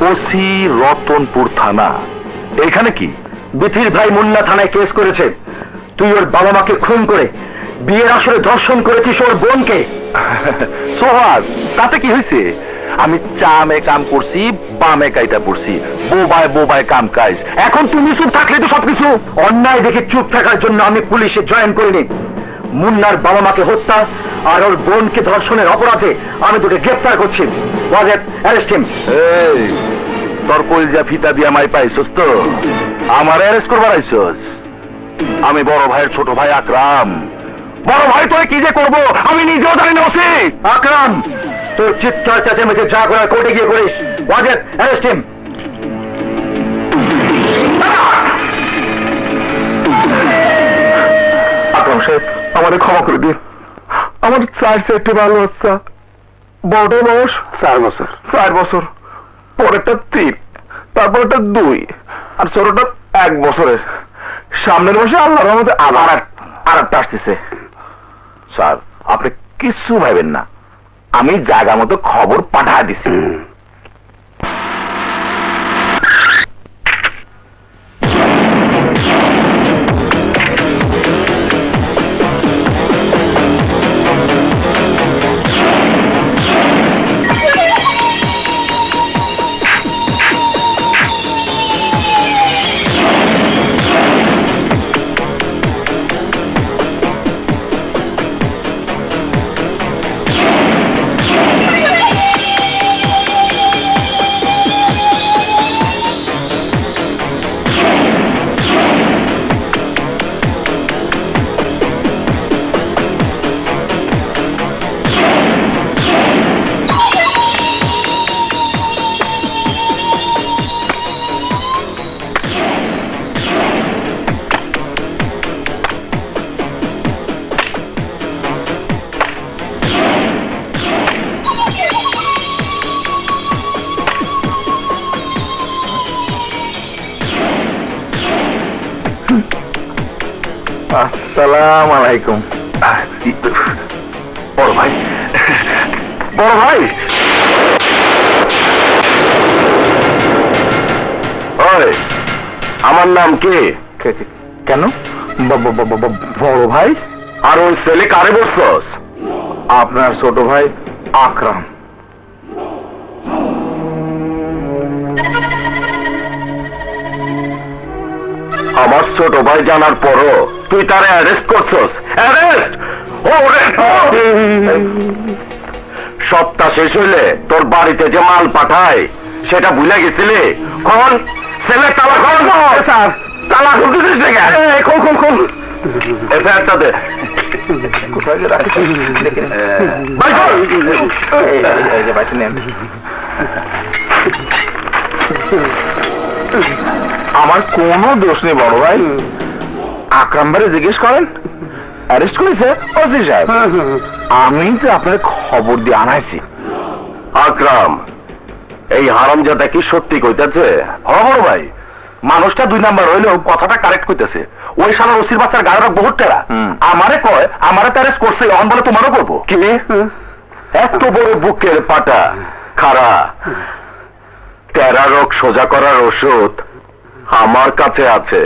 OC Ratanpur থানা, এখানে কি? বিথির ভাই মুন্না থানায় কেস করেছে। তুই ওর বাবা মাকে খুন করে বিয়ের আসরে ধর্ষণ করেছিস ওর বোনকে। সোহাগ, তাতে কি হয়েছে? আমি চামে কাম করছি, বামে কাইটা পড়ছি, বোবায় বোবায় কাম কাজ। এখন তুমি চুপ থাকলে তো সবকিছু অন্যায় দেখে চুপ থাকার জন্য আমি পুলিশে জয়েন করিনি। মুন্নার বাবা মাকে হত্যা আর ওর বোনকে ধর্ষণের অপরাধে আমি তোকে গ্রেফতার করছি। Wajed, arrest him. এই, তোর কলজা ফিতা দিয়া মাই পাইছস তো? আমার অ্যারেস্ট করবার আইছস? আমি বড় ভাইয়ের ছোট ভাই আকরাম। বড় ভাই তোরে কি যে করবো আমি নিজেও জানি না। ওসি আকরাম, তোর চিৎকার চেঁচামেচি যা করার কোর্টে গিয়ে করিস। ওয়াজেদ, অ্যারেস্ট হিম। আকরাম সাহেব, আমাদের ক্ষমা করে দিন। আমার 4 ভালো বাচ্চা, বড়টার বয়স 4 বছর, 4 বছর, পরেরটা 3, তারপরটা 2, আর ছোটটা 1 বছরের। সামনের মাসে আল্লাহর রহমতে আবার আরেকটা আসতেছে। স্যার, আপনি কিছু ভাবেন না, আমি জায়গা মতো খবর পাঠা দিছি। আসসালামু আলাইকুম। বড় ভাই, বড় ভাই, ওই আমার নাম কে? কেন বড় ভাই? আর ওই ছেলে কারে বলছস? আপনার ছোট ভাই আকরাম। আমার ছোট ভাই জানার পরও তুই তারে অ্যারেস্ট করছস? অ্যারেস্ট? সপ্তাহ শেষ হইলে তোর বাড়িতে যে মাল পাঠায় সেটা ভুলে গেছিলি? কোন ছেলে তালা খোল? স্যার, তালা খুলতেছিস দেখে খোল খোল খোল। এফআইআরটা দে। কোথায় যে রাখিস? আমার কোনো দোষ নেই বড় ভাই। আকরাম ভাইরে জিজ্ঞেস করেন, অ্যারেস্ট করেছে ওসি সাহেব। আমি তো আপনার খবর দিয়ে আনাইছি। আকরাম, এই হারামজাদা কি সত্যি কইতেছে? হ্যাঁ বড় ভাই, মানুষটা 2 নাম্বার হইলেও কথাটা কারেক্ট কইতেছে। ওই শালা ওসির বাচ্চার গায়ের বহুত টেরা। আমারে কয় আমারে তো অ্যারেস্ট করছে, অন বলে তোমারও করবো। কি এত বড় বুকের পাটা খাড়া, টেরা রোগ সোজা করার ওষুধ আমার কাছে আছে।